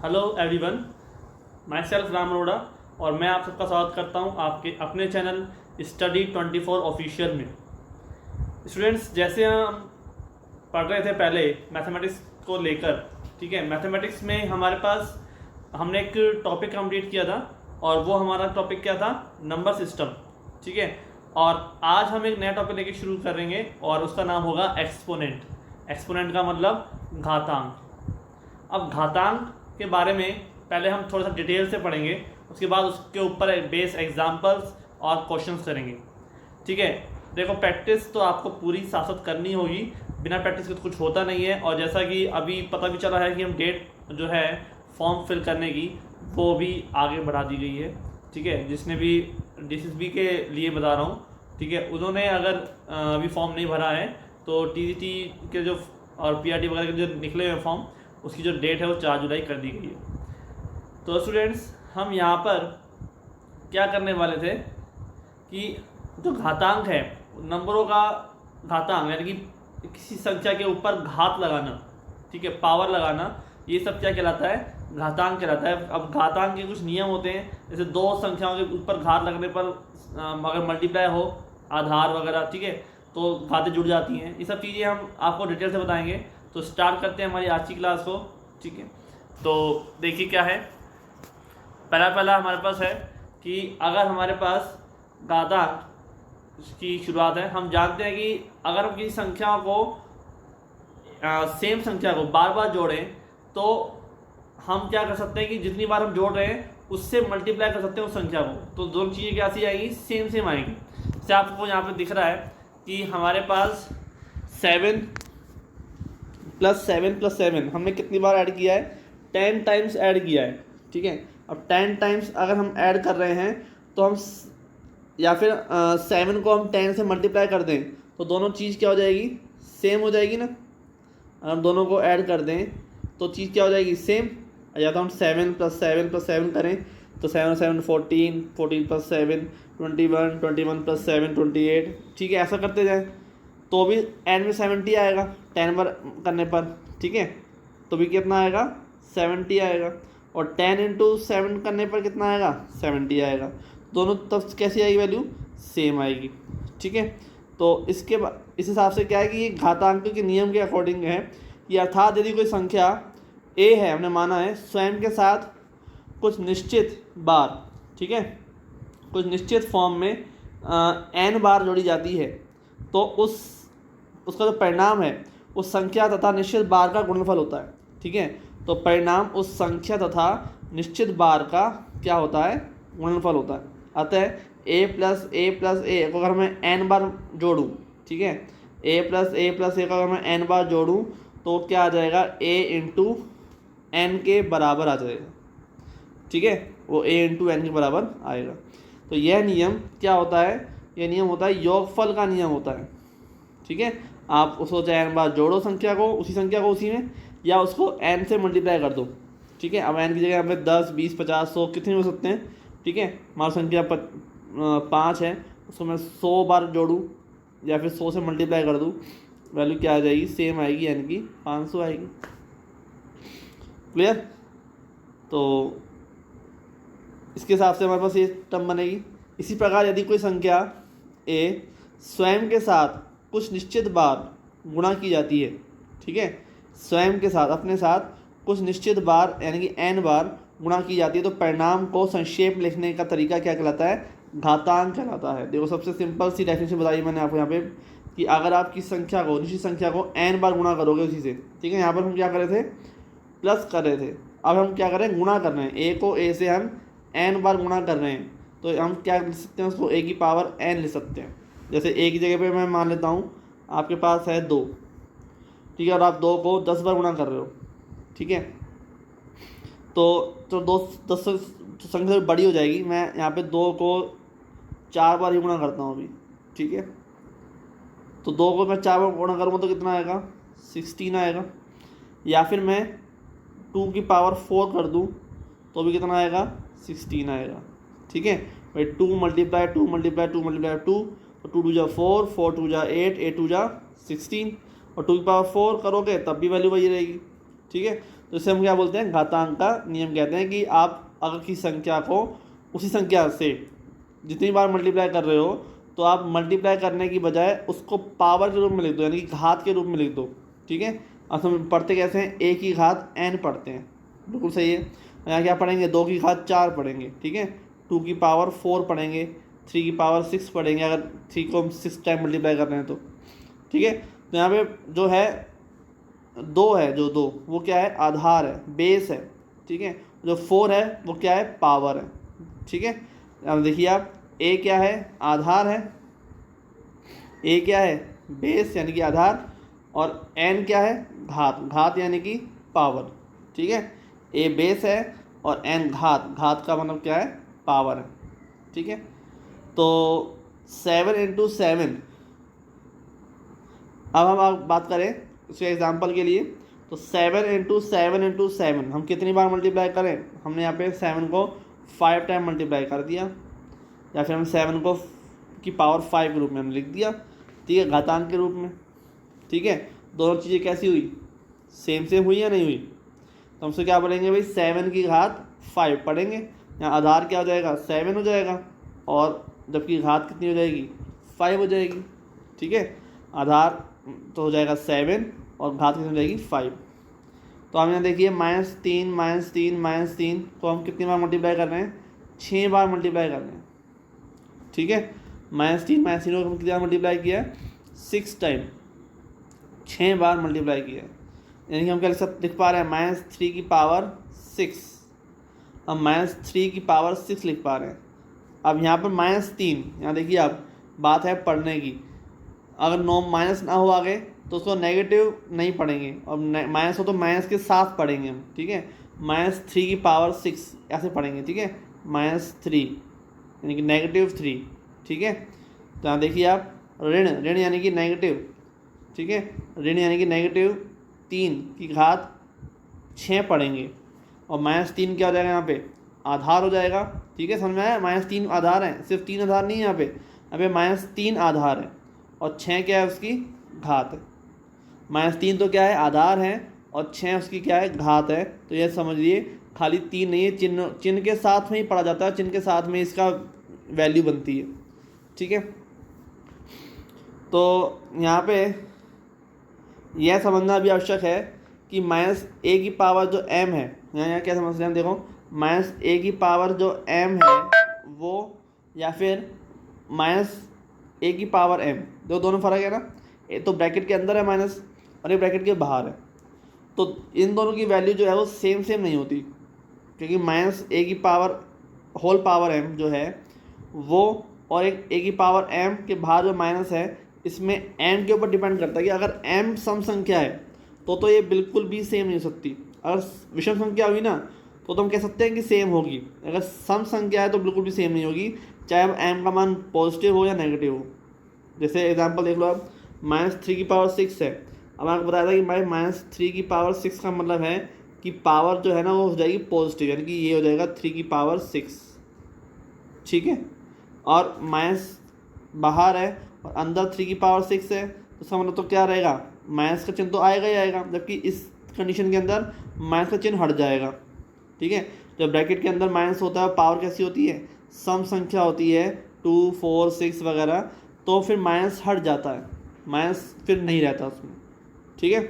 Hello everyone, my self Ram Arora और मैं आप सबका स्वागत करता हूं आपके अपने चैनल स्टडी 24 ऑफिशियल में। स्टूडेंट्स, जैसे हम पढ़ रहे थे पहले मैथमेटिक्स को लेकर, ठीक है। मैथमेटिक्स में हमारे पास हमने एक टॉपिक कंप्लीट किया था और वो हमारा टॉपिक क्या था? नंबर सिस्टम, ठीक है। और आज हम एक नया टॉपिक लेके शुरू करेंगे और उसका नाम होगा एक्सपोनेंट। एक्सपोनेंट का मतलब घातांक। अब घातांक के बारे में पहले हम थोड़ा सा डिटेल से पढ़ेंगे, उसके बाद उसके ऊपर बेस एग्जांपल्स और क्वेश्चंस करेंगे, ठीक है। देखो, प्रैक्टिस तो आपको पूरी साथ करनी होगी, बिना प्रैक्टिस के तो कुछ होता नहीं है। और जैसा कि अभी पता भी चला है कि हम डेट जो है फॉर्म फिल करने की वो भी आगे बढ़ा दी गई है, ठीक है। जिसने भी DCSB के लिए बता रहा हूँ, ठीक है, उन्होंने अगर अभी फॉर्म नहीं भरा है तो TGT के जो और PRT वगैरह के जो निकले हुए फॉर्म, उसकी जो डेट है वो 4 जुलाई कर दी गई है। तो स्टूडेंट्स, हम यहाँ पर क्या करने वाले थे कि जो घातांक है, नंबरों का घातांक यानी कि किसी संख्या के ऊपर घात लगाना, ठीक है, पावर लगाना, ये सब क्या कहलाता है? घातांक कहलाता है। अब घातांक के कुछ नियम होते हैं, जैसे दो संख्याओं के ऊपर घात लगने पर अगर मल्टीप्लाई हो आधार वगैरह, ठीक है, तो घातें जुड़ जाती हैं। ये सब चीज़ें हम आपको डिटेल से बताएंगे। तो स्टार्ट करते हैं हमारी आज की क्लास को, ठीक है। तो देखिए क्या है, पहला हमारे पास है कि अगर हमारे पास घातांक की शुरुआत है, हम जानते हैं कि अगर हम किसी संख्या को सेम संख्या को बार बार जोड़ें तो हम क्या कर सकते हैं कि जितनी बार हम जोड़ रहे हैं उससे मल्टीप्लाई कर सकते हैं उस संख्या को। तो दोनों चीज़ें कैसी आएगी? सेम आएगी। जैसे आपको यहाँ पे दिख रहा है कि हमारे पास 7 + 7 + 7 हमने कितनी बार ऐड किया है? 10 टाइम्स ऐड किया है, ठीक है। अब 10 टाइम्स अगर हम ऐड कर रहे हैं तो हम या फिर 7 को हम 10 से मल्टीप्लाई कर दें तो दोनों चीज़ क्या हो जाएगी? सेम हो जाएगी ना। अगर हम दोनों को ऐड कर दें तो चीज़ क्या हो जाएगी? सेम। या तो हम 7 + 7 + 7 करें तो 7 7 14, 14 + 7 21, 21 + 7 28, ठीक है। ऐसा करते जाएं तो भी एंड में 70 आएगा 10 बार करने पर, ठीक है। तो भी कितना आएगा? 70 आएगा। और 10 × 7 करने पर कितना आएगा? 70 आएगा। दोनों तब कैसी आएगी वैल्यू? सेम आएगी, ठीक है। तो इसके बाद इस हिसाब से क्या है कि ये घातांक के नियम के अकॉर्डिंग है कि अर्थात यदि कोई संख्या a है, हमने माना है, स्वयं के साथ कुछ निश्चित बार, ठीक है, कुछ निश्चित फॉर्म में n बार जोड़ी जाती है तो उसका जो परिणाम है उस संख्या तथा निश्चित बार का गुणनफल होता है, ठीक है। तो परिणाम उस संख्या तथा निश्चित बार का क्या होता है? गुणनफल होता है। अतः a + a + a को अगर मैं n बार जोड़ूँ, ठीक है, a + a + a को अगर मैं n बार जोड़ूँ तो क्या आ जाएगा? a × n के बराबर आ जाएगा, ठीक है। वो a × n के बराबर आएगा। तो यह नियम क्या होता है? यह नियम होता है योगफल का नियम होता है, ठीक है। आप उसको चाहे n बार जोड़ो संख्या को, उसी संख्या को उसी में, या उसको n से मल्टीप्लाई कर दो, ठीक है। अब n की जगह यहाँ पे 10, 20, 50, 100 कितने हो सकते हैं, ठीक है। हमारी संख्या 5 है, उसको मैं 100 बार जोड़ूँ या फिर 100 से मल्टीप्लाई कर दूँ, वैल्यू क्या आ जाएगी? सेम आएगी, n की 500 आएगी। क्लियर? तो इसके हिसाब से हमारे पास ये टर्म बनेगी। इसी प्रकार यदि कोई संख्या a स्वयं के साथ कुछ निश्चित बार गुणा की जाती है, ठीक है, स्वयं के साथ अपने साथ कुछ निश्चित बार यानी कि n बार गुणा की जाती है तो परिणाम को संक्षेप लिखने का तरीका क्या कहलाता है? घातांक कहलाता है। देखो, सबसे सिंपल सी डेफिनेशन बताई मैंने आपको यहाँ पे कि अगर आप किसी संख्या को, निश्चित संख्या को n बार गुणा करोगे उसी से, ठीक है। यहाँ पर हम क्या कर रहे थे? प्लस कर रहे थे। अब हम क्या कर रहे हैं? गुणा कर रहे हैं। a को a से हम n बार गुणा कर रहे हैं तो हम क्या लिख सकते हैं? उसको a की पावर n लिख सकते हैं। जैसे a की जगह पे मैं मान लेता हूँ आपके पास है 2, ठीक है, और आप 2 को 10 बार गुणा कर रहे हो, ठीक है। तो 10 संख्या बड़ी हो जाएगी। मैं यहाँ पे 2 को 4 बार ही गुणा करता हूँ अभी, ठीक है। तो 2 को मैं 4 बार गुणा करूँगा तो कितना आएगा? 16 आएगा। या फिर मैं 2 की पावर 4 कर दूँ तो भी कितना आएगा? 16 आएगा, ठीक है भाई। 2 × 2 × 2 × 2 तो 2 × 2 = 4, 4 × 2 = 8, 8 × 2 = 16 और 2 की पावर 4 करोगे तब भी वैल्यू वही रहेगी, ठीक है। तो इसे हम क्या बोलते हैं, घातांक का नियम कहते हैं कि आप अगर किसी संख्या को उसी संख्या से जितनी बार मल्टीप्लाई कर रहे हो तो आप मल्टीप्लाई करने की बजाय उसको पावर के रूप में लिख दो, यानी कि घात के रूप में लिख दो। ठीक है, अब हम पढ़ते कैसे हैं, a की घात n पढ़ते हैं, बिल्कुल सही है। यहाँ क्या पढ़ेंगे, 2 की घात 4 पढ़ेंगे। ठीक है, 2 की पावर 4 पढ़ेंगे, 3 की पावर 6 पढ़ेंगे अगर 3 को हम 6 टाइम मल्टीप्लाई कर रहे हैं तो। ठीक है, तो यहाँ पे जो है 2 है, जो 2 वो क्या है, आधार है, बेस है। ठीक है, जो 4 है वो क्या है, पावर है। ठीक है, अब देखिए आप, a क्या है, आधार है, a क्या है, बेस यानी कि आधार, और n क्या है, घात, घात यानी कि पावर। ठीक है, a बेस है और n घात, घात का मतलब क्या है, पावर है। ठीक है, तो 7 × 7, अब हम आप बात करें इसके एग्जांपल के लिए, तो 7 × 7 × 7 हम कितनी बार मल्टीप्लाई करें, हमने यहाँ पे 7 को 5 टाइम मल्टीप्लाई कर दिया, या फिर हम 7 को की पावर 5 के रूप में हमने लिख दिया। ठीक है, घातांक के रूप में। ठीक है, दोनों चीज़ें कैसी हुई, सेम हुई या नहीं हुई। तो हमसे क्या पढ़ेंगे भाई, 7 की घात 5 पढ़ेंगे, यहाँ आधार क्या हो जाएगा, 7 हो जाएगा, और जबकि घात कितनी हो जाएगी, 5 हो जाएगी। ठीक है, आधार तो हो जाएगा 7 और घात कितनी हो जाएगी, 5। तो हम यहाँ देखिए -3 -3 -3 को हम कितनी बार मल्टीप्लाई कर रहे हैं, 6 बार मल्टीप्लाई कर रहे हैं। ठीक है, -3 को हम कितनी बार मल्टीप्लाई किया है, 6 टाइम, 6 बार मल्टीप्लाई किया है। यानी कि हम क्या लिख पा रहे हैं, -3 की पावर 6, हम -3 की पावर 6 लिख पा रहे हैं। अब यहाँ पर -3, यहाँ देखिए आप, बात है पढ़ने की, अगर नो माइनस ना हो आगे तो उसको नेगेटिव नहीं पढ़ेंगे, और माइनस हो तो माइनस के साथ पढ़ेंगे हम। ठीक है, -3 की पावर 6 ऐसे पढ़ेंगे। ठीक है, -3 यानी कि -3। ठीक है, तो यहाँ देखिए आप, ऋण, ऋण यानी कि नेगेटिव। ठीक है, ऋण यानी कि -3 की घात 6 पढ़ेंगे, और -3 क्या हो जाएगा, यहाँ पे आधार हो जाएगा। ठीक है, समझ में आया, -3 आधार है, सिर्फ 3 आधार नहीं है यहाँ पे -3 आधार है, और 6 क्या है, उसकी घात है। -3 तो क्या है, आधार है, और 6 उसकी क्या है, घात है। तो यह समझिए खाली 3 नहीं है, चिन्ह के साथ में ही पढ़ा जाता है, चिन्ह के साथ में इसका वैल्यू बनती है। ठीक है, तो यहाँ पे यह समझना भी आवश्यक है कि -a की पावर जो m है, यहाँ क्या समझ रहे हैं, देखो -a की पावर जो m है वो, या फिर -a की पावर m, दोनों फ़र्क है ना, तो ब्रैकेट के अंदर है माइनस और ये ब्रैकेट के बाहर है, तो इन दोनों की वैल्यू जो है वो सेम नहीं होती, क्योंकि -a की पावर होल पावर m जो है वो, और एक a की पावर m के बाहर जो माइनस है, इसमें n के ऊपर डिपेंड करता है कि अगर m सम संख्या है तो ये बिल्कुल भी सेम नहीं हो सकती। अगर विषम संख्या हुई ना तो हम कह सकते हैं कि सेम होगी, अगर सम संख्या है तो बिल्कुल भी सेम नहीं होगी, चाहे अब m का मान पॉजिटिव हो या नेगेटिव हो। जैसे एग्जांपल देख लो आप, -3 की पावर 6 है, अब आपको बताया था कि भाई -3 की पावर 6 का मतलब है कि पावर जो है ना वो हो जाएगी पॉजिटिव, यानी कि ये हो जाएगा 3 की पावर 6। ठीक है, और माइनस बाहर है और अंदर 3 की पावर 6 है, तो इसका मतलब तो क्या रहेगा, माइनस का चिन्ह तो आएगा ही आएगा, जबकि इस कंडीशन के अंदर माइनस का चिन्ह हट जाएगा। ठीक है, जब ब्रैकेट के अंदर माइनस होता है, पावर कैसी होती है, सम संख्या होती है, 2 4 6 वगैरह, तो फिर माइनस हट जाता है, माइनस फिर नहीं रहता उसमें। ठीक है,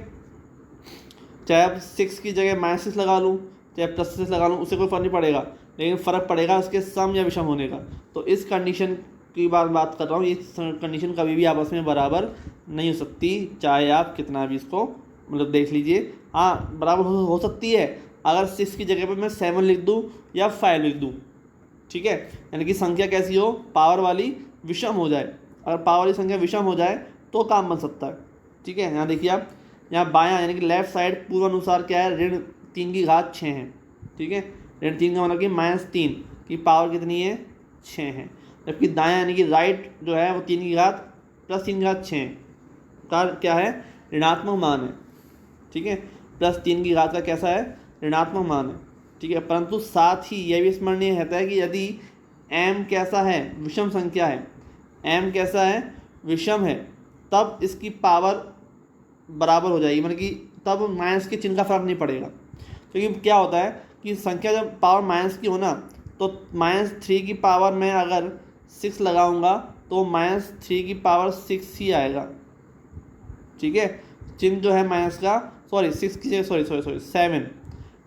चाहे आप 6 की जगह -6 लगा लूँ, चाहे +6 लगा लूँ, उससे कोई फर्क नहीं पड़ेगा, लेकिन फ़र्क पड़ेगा उसके सम या विषम होने का। तो इस कंडीशन की बात कर रहा हूँ, ये कंडीशन कभी भी आपस में बराबर नहीं हो सकती, चाहे आप कितना भी इसको मतलब देख लीजिए। हाँ, बराबर हो सकती है अगर 6 की जगह पे मैं 7 लिख दूँ या 5 लिख दूँ। ठीक है, यानी कि संख्या कैसी हो, पावर वाली विषम हो जाए, अगर पावर वाली संख्या विषम हो जाए तो काम बन सकता है। ठीक है, यहाँ देखिए आप, यहाँ बायां यानी कि लेफ्ट साइड पूर्वानुसार क्या है, ऋण 3 की घात 6 है। ठीक है, ऋण 3 का मतलब कि -3 की पावर कितनी है, 6 है, जबकि दायां यानी कि राइट जो है वो 3 की घात +3 की घात 6 का क्या है, ऋणात्मक मान है। ठीक है, +3 की घात का कैसा है, ऋणात्मक मान है। ठीक है, परंतु साथ ही यह भी स्मरणीय रहता है कि यदि m कैसा है, विषम संख्या है, m कैसा है, विषम है, तब इसकी पावर बराबर हो जाएगी, मतलब कि तब माइनस के चिन्ह का फर्क नहीं पड़ेगा। क्योंकि क्या होता है कि संख्या जब पावर माइनस की हो ना, तो -3 की पावर में अगर 6 लगाऊंगा तो -3 की पावर 6 ही आएगा। ठीक है, चिन्ह जो है माइनस का, सॉरी 6 की जगह सॉरी 7,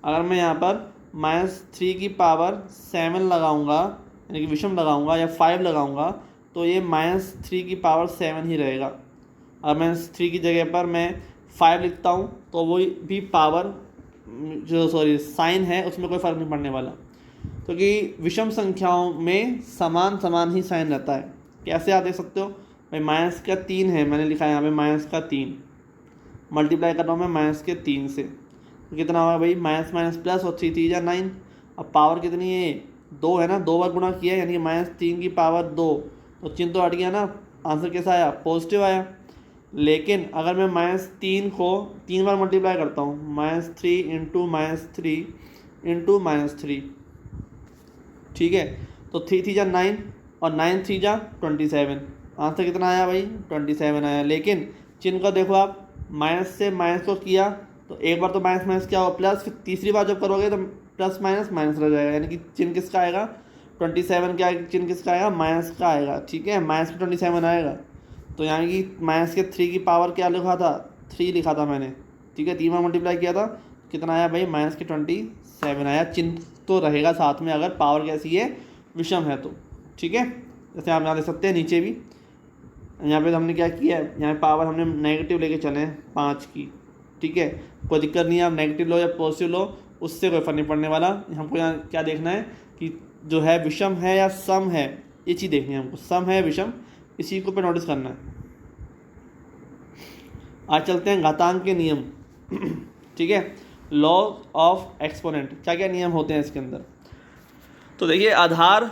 अगर मैं यहाँ पर -3 की पावर 7 लगाऊंगा यानी कि विषम लगाऊंगा या 5 लगाऊंगा तो ये -3 की पावर 7 ही रहेगा। अगर मैं 3 की जगह पर मैं 5 लिखता हूँ तो वो भी पावर जो साइन है उसमें कोई फ़र्क नहीं पड़ने वाला, क्योंकि विषम संख्याओं में समान समान ही साइन रहता है। कैसे आप देख सकते हो भाई, -3 है, मैंने लिखा है यहाँ पे -3, मल्टीप्लाई कर रहा हूँ मैं -3 से, तो कितना होगा भाई, माइनस माइनस प्लस और 3 3 9। अब पावर कितनी है, 2 है ना, 2 बार गुणा किया यानी कि -3 की पावर 2, तो चिन्ह तो हट गया ना, आंसर कैसा आया, पॉजिटिव आया। लेकिन अगर मैं -3 को 3 बार मल्टीप्लाई करता हूँ, -3 इंटू -3 इंटू -3, ठीक है, तो 3 3 9 और 9 3 27, आंसर कितना आया भाई, 27 आया। लेकिन चिन्ह को देखो आप, माइनस से माइनस को किया तो एक बार तो माइनस माइनस क्या होगा प्लस, फिर तीसरी बार जब करोगे तो प्लस माइनस माइनस रह जाएगा, यानी कि चिन्ह किसका आएगा, 27 क्या चिन्ह किसका आएगा, माइनस का आएगा। ठीक है, माइनस में 27 आएगा, तो यानी कि माइनस के 3 की पावर क्या लिखा था, 3 लिखा था मैंने। ठीक है, 3 बार मल्टीप्लाई किया था, कितना आया भाई, माइनस के 27 आया। चिन्ह तो रहेगा साथ में अगर पावर कैसी है, विषम है तो। ठीक है, जैसे आप यहाँ देख सकते हैं नीचे भी, यहाँ पे हमने क्या किया है, यहाँ पावर हमने नेगेटिव लेके चले हैं 5 की। ठीक है, कोई दिक्कत नहीं है, आप नेगेटिव लो या पॉजिटिव लो, उससे कोई फर्क नहीं पड़ने वाला। हमको यहाँ क्या देखना है कि जो है विषम है या सम है, ये चीज़ देखनी है हमको, सम है विषम, इसी को पे नोटिस करना है। आज चलते हैं घातांक के नियम। ठीक है, लॉ ऑफ एक्सपोनेंट, क्या क्या नियम होते हैं इसके अंदर। तो देखिए, आधार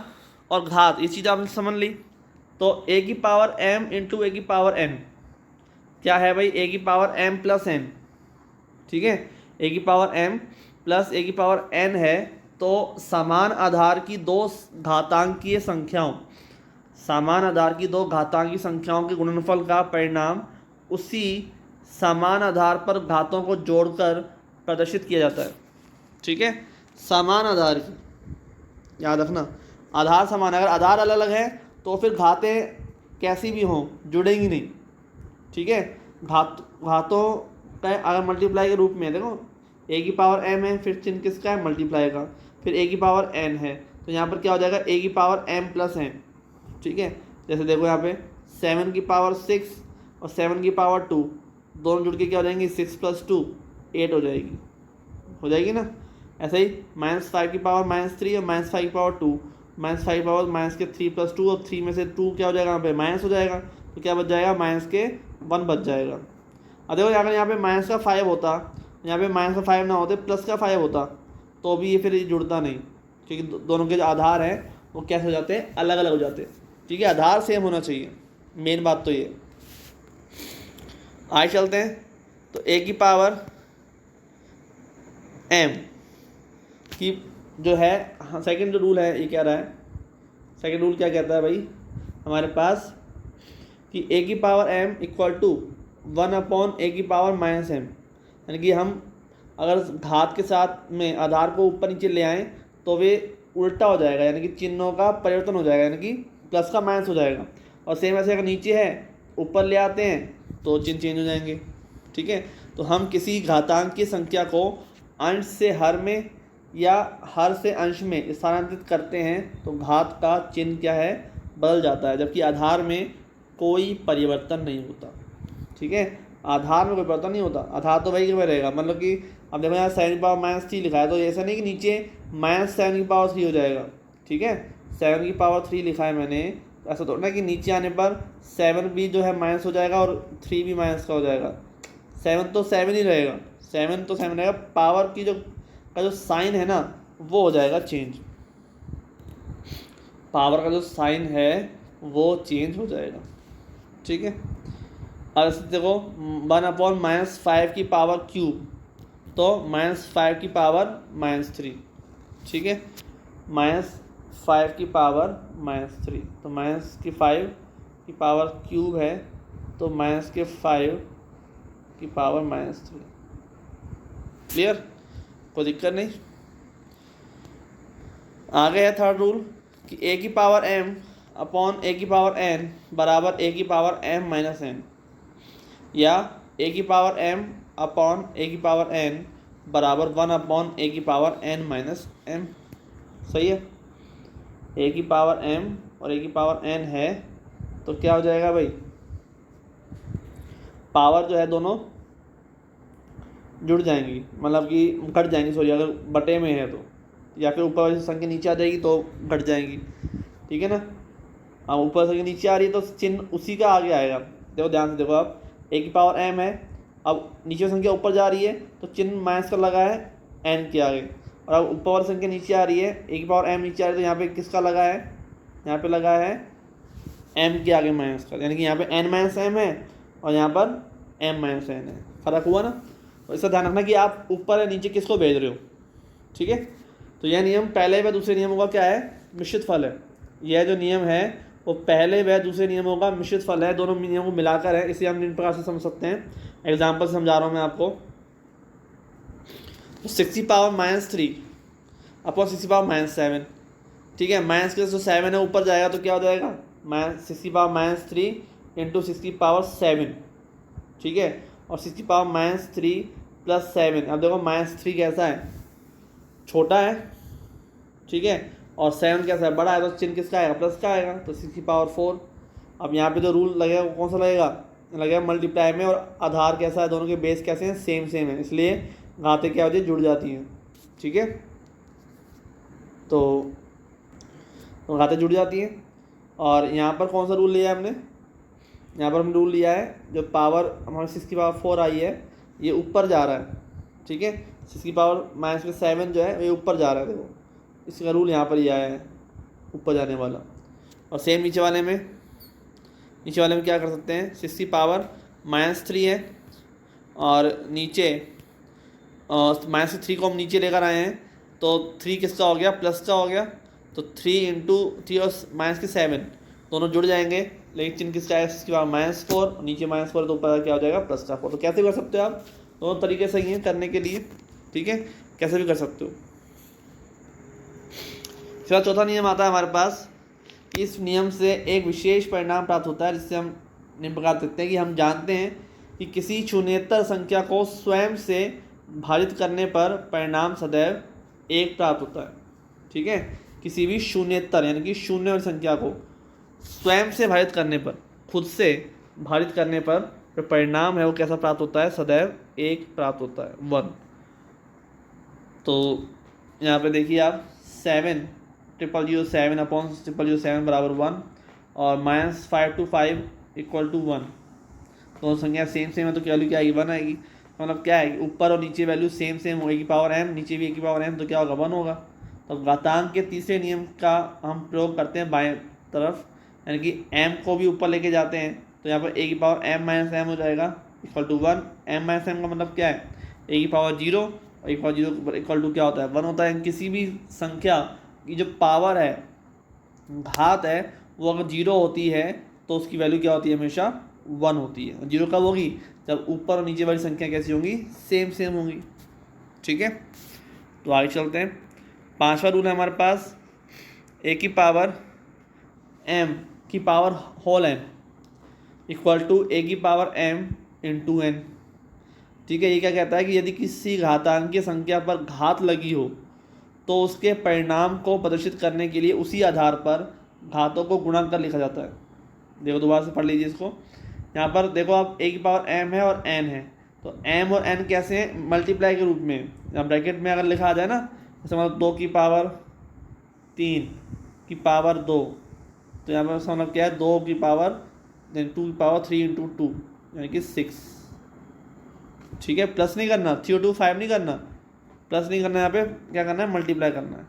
और घात, ये चीज़ आपने समझ ली। तो a की पावर m इंटू ए की पावर n क्या है भाई, a की पावर m प्लस n। ठीक है, a की पावर m प्लस a की पावर n है, तो समान आधार की दो घातांकीय संख्याओं, समान आधार की दो घातांकीय संख्याओं के गुणनफल का परिणाम उसी समान आधार पर घातों को जोड़कर प्रदर्शित किया जाता है। ठीक है, समान आधार की, याद रखना, आधार समान, अगर आधार अलग अलग है तो फिर घातें कैसी भी हों जुड़ेंगी नहीं। ठीक है, घातों का अगर मल्टीप्लाई के रूप में, देखो a की पावर m है, फिर चिन्ह किसका है, मल्टीप्लाई का, फिर a की पावर n है, तो यहाँ पर क्या हो जाएगा, a की पावर m प्लस n। ठीक है, जैसे देखो यहाँ पे 7 की पावर 6 और 7 की पावर 2 दोनों जुड़ के क्या हो जाएंगी, 6 + 2 8 हो जाएगी ना। ऐसे ही -5 की पावर -3 और -5 की पावर 2, -5 की पावर माइनस के 3 + 2 और 3 में से 2 क्या हो जाएगा, यहाँ पे माइनस हो जाएगा, तो क्या बच जाएगा, माइनस के 1 बच जाएगा। अब देखो अगर यहाँ पे माइनस का 5 होता, यहाँ पे माइनस का 5 ना होते, प्लस का 5 होता, तो भी ये फिर जुड़ता नहीं, क्योंकि दोनों के जो आधार हैं वो कैसे हो जाते हैं, अलग अलग हो जाते हैं। ठीक है, आधार सेम होना चाहिए, मेन बात तो ये। आगे चलते हैं, तो a की पावर m की जो है, हाँ सेकेंड जो रूल है ये क्या रहा है, सेकेंड रूल क्या कहता है भाई हमारे पास, कि a की power m equal to 1/a की पावर -m, यानी कि हम अगर घात के साथ में आधार को ऊपर नीचे ले आएँ तो वे उल्टा हो जाएगा, यानी कि चिन्हों का परिवर्तन हो जाएगा, यानी कि प्लस का माइनस हो जाएगा। और सेम ऐसे अगर नीचे है ऊपर ले आते हैं तो चिन्ह चेंज हो जाएंगे। ठीक है, तो हम किसी घातांक की संख्या को अंश से हर में या हर से अंश में स्थानांतरित करते हैं तो घात का चिन्ह क्या है, बदल जाता है, जबकि आधार में कोई परिवर्तन नहीं होता। ठीक है, आधार में कोई परिवर्तन नहीं होता, आधार तो वही के वही रहेगा। मतलब कि अब देखो यहाँ 7 की पावर -3 लिखा है, तो ऐसा नहीं कि नीचे -7 की पावर 3 हो जाएगा। ठीक है, 7 की पावर 3 लिखा है मैंने, ऐसा थोड़ा ना कि नीचे आने पर 7 भी जो है माइनस हो जाएगा और 3 भी माइनस का हो जाएगा। 7 तो 7 ही रहेगा, 7 तो 7 रहेगा, पावर की जो साइन है ना वो हो जाएगा चेंज, पावर का जो साइन है वो चेंज हो जाएगा। ठीक है, अब देखो 1/-5 की पावर क्यूब, तो -5 की पावर -3। ठीक है, -5 की पावर -3, तो -5 की पावर क्यूब है, तो -5 की पावर -3। क्लियर। कोई दिक्कत नहीं। आगे है थर्ड रूल कि ए की पावर m अपॉन ए की पावर n बराबर ए की पावर m माइनस n, या ए की पावर m अपॉन ए की पावर n बराबर 1 अपॉन ए की पावर n माइनस m। सही है, ए की पावर m और ए की पावर n है तो क्या हो जाएगा भाई, पावर जो है दोनों जुड़ जाएंगी, मतलब कि घट जाएंगी, सॉरी अगर बटे में है तो, या फिर ऊपर वाली संख्या नीचे आ जाएगी तो घट जाएंगी। ठीक है ना। अब ऊपर संख्या नीचे आ रही है तो चिन्ह उसी का आगे आएगा। देखो ध्यान से देखो, आप ए की पावर m है, अब नीचे संख्या ऊपर जा रही है तो चिन्ह माइनस का लगा है n के आगे, और अब ऊपर वाली संख्या नीचे आ रही है, ए की पावर m नीचे आ रही है तो यहाँ पे किसका लगा है, यहाँ पे लगा है m के आगे माइनस का, यानी कि यहाँ पे n माइनस m है और यहाँ पर m माइनस n है। फर्क हुआ ना। तो इसका ध्यान रखना कि आप ऊपर या नीचे किसको भेज रहे हो। ठीक है। तो यह नियम पहले व दूसरे नियमों का क्या है, मिश्रित फल है। यह जो नियम है वो पहले व दूसरे नियमों का मिश्रित फल है, दोनों नियमों को मिलाकर है। इसे हम इन प्रकार से समझ सकते हैं। एग्जाम्पल से समझा रहा हूँ मैं आपको। 6⁻³ अपॉन 6⁻7। ठीक है, माइनस के जो 7 है ऊपर जाएगा तो क्या हो जाएगा, 6⁻³ इंटू 6⁻7। ठीक है, और 6⁻³ प्लस 7। अब देखो -3 कैसा है, छोटा है। ठीक है, और 7 कैसा है, बड़ा है, तो चिन्ह किसका आएगा, प्लस का आएगा, तो 6⁴। अब यहाँ पे जो रूल लगेगा वो कौन सा लगेगा मल्टीप्लाई में, और आधार कैसा है, दोनों के बेस कैसे हैं, सेम है, इसलिए घातें क्या होती है, जुड़ जाती हैं। ठीक है, तो घातें जुड़ जाती हैं। और यहाँ पर कौन सा रूल लिया है हमने, यहाँ पर हमने रूल लिया है जो पावर हमारे 6⁴ आई है ये ऊपर जा रहा है। ठीक है, 6⁻7 जो है ये ऊपर जा रहा है, देखो इसका रूल यहाँ पर ये आया है, ऊपर जाने वाला। और सेम नीचे वाले में क्या कर सकते हैं, 6⁻³ है और नीचे -3 को हम नीचे लेकर आए हैं तो 3 किसका हो गया, प्लस का हो गया, तो 3 इंटू 3 और -7 दोनों जुड़ जाएंगे, लेकिन चिन्ह किसका है, 6⁻4, नीचे -4 तो ऊपर क्या हो जाएगा, प्लस का 4। तो कैसे कर सकते हो आप, दोनों तरीके सही हैं करने के लिए। ठीक है, कैसे भी कर सकते हो। फिर चौथा नियम आता है हमारे पास। इस नियम से एक विशेष परिणाम प्राप्त होता है, जिससे हम निम्न प्रकार देखते हैं कि हम जानते हैं कि किसी शून्येतर संख्या को स्वयं से भारित करने पर परिणाम सदैव 1 प्राप्त होता है। ठीक है, किसी भी शून्येतर यानी कि शून्य वाली संख्या को स्वयं से भारित करने पर, खुद से भारित करने पर जो परिणाम है वो कैसा प्राप्त होता है, सदैव 1 प्राप्त होता है, 1। तो यहाँ पे देखिए आप 7,007 अपॉन 0,007 बराबर 1 और -5 to 5 इक्वल टू 1। दोनों संख्या सेम है तो वैल्यू क्या आएगी, 1 आएगी। मतलब क्या है, ऊपर और नीचे वैल्यू सेम हो, ए की पावर m, नीचे भी ए की पावर m, तो क्या होगा, 1 होगा। तो घातांक के तीसरे नियम का हम प्रयोग करते हैं बाएं तरफ, यानी कि m को भी ऊपर लेके जाते हैं, तो यहाँ पर ए की पावर m माइनस m हो जाएगा equal to 1। m minus m का मतलब क्या है, ए की पावर 0 और ए की पावर 0 इक्वल टू क्या होता है, 1 होता है। किसी भी संख्या की जो पावर है, घात है, वो अगर 0 होती है तो उसकी वैल्यू क्या होती है, हमेशा 1 होती है। 0 कब होगी, जब ऊपर और नीचे वाली संख्या कैसी होंगी, सेम होंगी। ठीक है, तो आगे चलते हैं। 5वां रूल है हमारे पास, ए की पावर m की power whole n equal to a की पावर m इंटू n। ठीक है, ये क्या कहता है कि यदि किसी घातांकीय संख्या पर घात लगी हो तो उसके परिणाम को प्रदर्शित करने के लिए उसी आधार पर घातों को गुणा कर लिखा जाता है। देखो दोबारा से पढ़ लीजिए इसको। यहाँ पर देखो आप ए की पावर m है और n है, तो m और n कैसे हैं, मल्टीप्लाई के रूप में। यहाँ ब्रैकेट में अगर लिखा आ जाए ना, जैसे मतलब 2 की पावर 3 की पावर 2, तो यहाँ पर मतलब क्या है, 2 की पावर 2 की पावर 3 इंटू 2 यानी कि 6। ठीक है, प्लस नहीं करना, 3 2 5 नहीं करना, प्लस नहीं करना, यहाँ पे क्या करना है, मल्टीप्लाई करना है।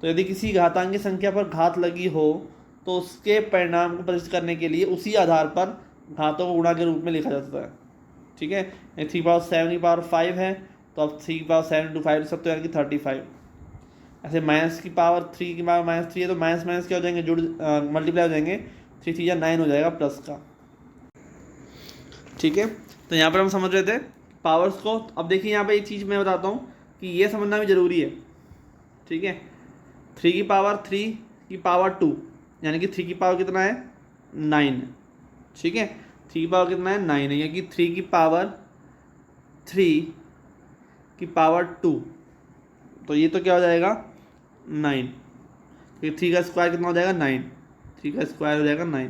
तो यदि किसी घातांकीय संख्या पर घात लगी हो तो उसके परिणाम को प्रदर्शित करने के लिए उसी आधार पर घातों को गुणा के रूप में लिखा जाता है। ठीक है, 3 की पावर 7 की पावर 5 है तो अब 3 की पावर 7 इंटू 5 सब तो यानी कि 35। ऐसे माइनस की पावर 3 की पावर -3 है तो माइनस क्या हो जाएंगे, मल्टीप्लाई हो जाएंगे, 3 3 9 हो जाएगा प्लस का। ठीक है, तो यहाँ पर हम समझ रहे थे पावर्स को। अब देखिए यहाँ पे एक चीज़ मैं बताता हूँ, कि ये समझना भी ज़रूरी है, ठीक है। 3 की पावर 3 की पावर 2 यानी कि 3 की पावर कितना है 9, ठीक है। 3 की पावर कितना है 9 है, यानी कि 3 की पावर 3 की पावर 2, तो ये तो क्या हो जाएगा 9, क्योंकि 3 का स्क्वायर कितना हो जाएगा 9, 3 का स्क्वायर हो जाएगा 9,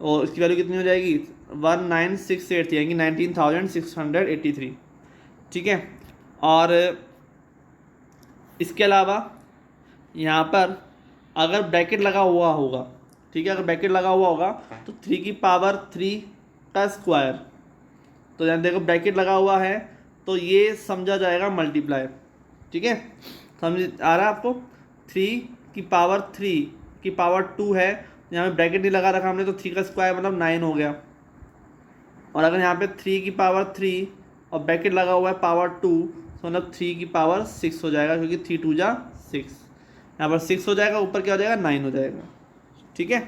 और इसकी वैल्यू कितनी हो जाएगी 1968 यानी कि 19,683, ठीक है। और इसके अलावा यहाँ पर अगर ब्रैकेट लगा हुआ होगा, ठीक है, अगर ब्रैकेट लगा हुआ होगा तो 3 की पावर 3 का स्क्वायर, तो यहाँ देखो ब्रैकेट लगा हुआ है तो ये समझा जाएगा मल्टीप्लाई, ठीक है। समझ आ रहा है आपको। 3 की पावर 3 की पावर 2 है, यहाँ पे ब्रैकेट नहीं लगा रखा हमने तो 3 का स्क्वायर मतलब 9 हो गया। और अगर यहाँ पे 3 की पावर 3 और ब्रैकेट लगा हुआ है पावर 2, तो मतलब 3 की पावर 6 हो जाएगा, क्योंकि 3 2 जा 6, यहाँ पर 6 हो जाएगा, ऊपर क्या हो जाएगा 9 हो जाएगा, ठीक है।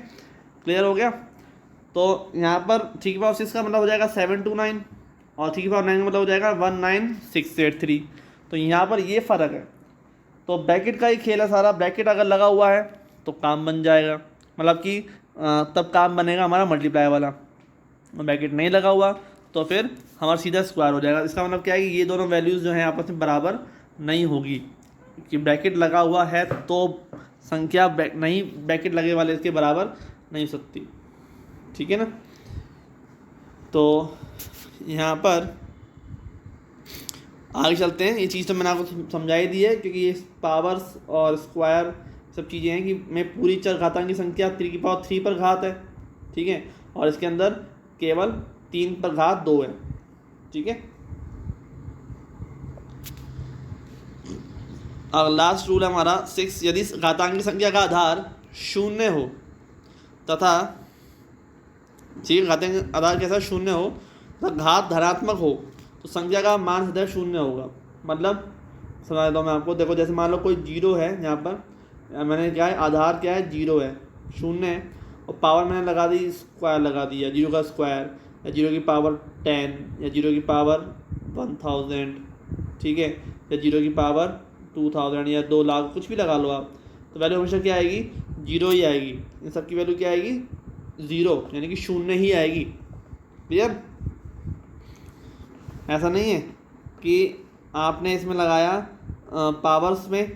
क्लियर हो गया। तो यहाँ पर 3 की पावर 6 का मतलब हो जाएगा 729, और 3 की पावर 9 का मतलब हो जाएगा 19683। तो यहाँ पर ये फ़र्क है। तो ब्रैकेट का ही खेल है सारा, ब्रैकेट अगर लगा हुआ है तो काम बन जाएगा, मतलब कि तब काम बनेगा हमारा मल्टीप्लाई वाला। ब्रैकेट नहीं लगा हुआ तो फिर हमारा सीधा स्क्वायर हो जाएगा। इसका मतलब क्या है कि ये दोनों वैल्यूज़ जो हैं आपस में बराबर नहीं होगी, कि ब्रैकेट लगा हुआ है तो संख्या नहीं ब्रैकेट लगे वाले इसके बराबर नहीं हो सकती, ठीक है ना। तो यहाँ पर आगे चलते हैं। ये चीज़ तो मैंने आपको समझा ही दी है, क्योंकि ये पावर्स और स्क्वायर सब चीज़ें हैं कि मैं पूरी चर घातांकी संख्या 3 की पावर 3 पर घात है, ठीक है, और इसके अंदर केवल 3 पर घात 2 है, ठीक है। और लास्ट रूल है हमारा 6, यदि घातांकी संख्या का आधार 0 हो तथा, ठीक है, घातांकी आधार कैसा 0 हो तथा घात धनात्मक हो तो संख्या का मान सदैव 0 होगा। मतलब समझा देता हूँ मैं आपको। देखो जैसे मान लो कोई 0 है, यहाँ पर मैंने क्या है आधार क्या है 0 है, 0 है, और पावर मैंने लगा दी स्क्वायर लगा दिया, 0 का स्क्वायर या 0 की पावर 10 या 0 की पावर 1000, ठीक है, या 0 की पावर 2000 या 2 लाख, कुछ भी लगा लो आप, तो वैल्यू हमेशा क्या आएगी 0 ही आएगी। इन सब की वैल्यू क्या आएगी 0, यानी कि 0 ही आएगी। क्लियर। ऐसा नहीं है कि आपने इसमें लगाया पावर्स में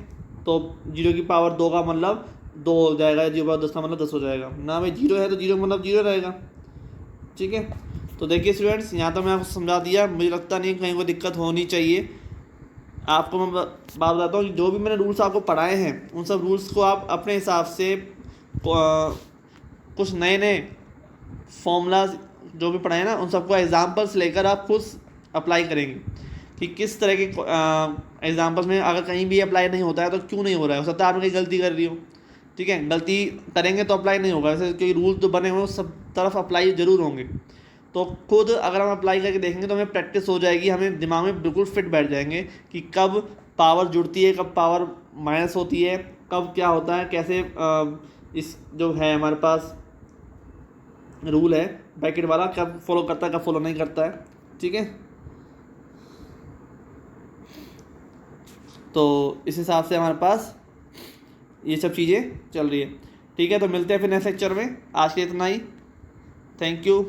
तो 0 की पावर 2 का मतलब 2 हो जाएगा, 0 की पावर 10 का मतलब 10 हो जाएगा ना भाई। 0 है तो 0 मतलब 0 रहेगा, ठीक है। तो देखिए स्टूडेंट्स, यहाँ तो मैं आपको समझा दिया, मुझे लगता नहीं कहीं कोई दिक्कत होनी चाहिए। आपको मैं बात बताता हूँ कि जो भी मैंने रूल्स आपको पढ़ाए हैं उन सब रूल्स को आप अपने हिसाब से कुछ नए नए फॉर्मूलाज जो भी पढ़ाए ना उन सबको एग्जाम्पल्स लेकर आप खुद अप्लाई करेंगे कि किस तरह के एग्जाम्पल्स में अगर कहीं भी अप्लाई नहीं होता है तो क्यों नहीं हो रहा है। हो सकता है आपने कहीं गलती कर रही हो, ठीक है, गलती करेंगे तो अप्लाई नहीं होगा वैसे, क्योंकि रूल तो बने हुए हैं सब तरफ अप्लाई ज़रूर होंगे। तो खुद अगर हम अप्लाई करके देखेंगे तो हमें प्रैक्टिस हो जाएगी, हमें दिमाग में बिल्कुल फिट बैठ जाएंगे कि कब पावर जुड़ती है, कब पावर माइनस होती है, कब क्या होता है, कैसे इस जो है हमारे पास रूल है ब्रैकेट वाला कब फॉलो करता है कब फॉलो नहीं करता है, ठीक है। तो इस हिसाब से हमारे पास ये सब चीज़ें चल रही है, ठीक है। तो मिलते हैं फिर नेक्स्ट लेक्चर में। आज के इतना ही, थैंक यू।